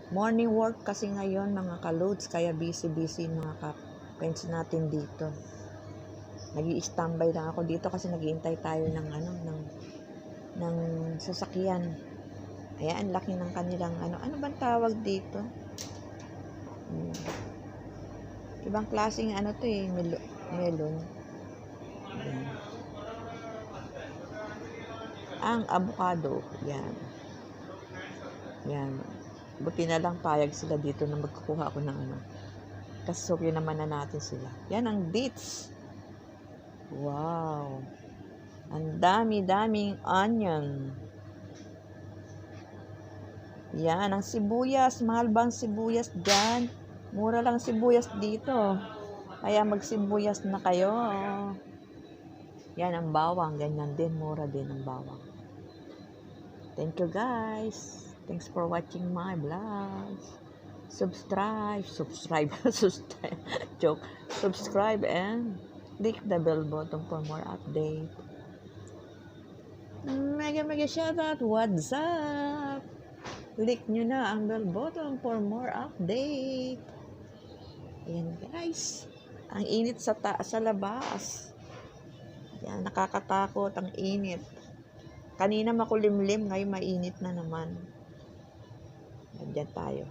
Morning work kasi ngayon mga ka-loads, kaya busy-busy mga ka-friends natin dito. Nag-i-standby lang ako dito kasi nag-iintay tayo ng sasakyan. Ayan, laki ng kanilang ano bang tawag dito? Ibang klaseng to melon. Ayan. Ang avocado, yan. Yan. Buti na lang payag sila dito na magkukuha ako ng kasi sorry naman na natin sila. Yan ang dates. Wow. Ang dami-daming onion. Yan, ang sibuyas. Mahal bang sibuyas dyan? Mura lang sibuyas dito. Kaya magsibuyas na kayo. Yan, ang bawang. Ganyan din. Mura din ang bawang. Thank you guys. Thanks for watching my vlogs. Subscribe. Joke. Subscribe and click the bell button for more update. Mega shoutout. What's up? Click nyo na ang bell button for more update. Ayan guys. Ang init sa labas. Yan, nakakatakot ang init. Kanina makulimlim, ngayon mainit na naman. Diyan tayo.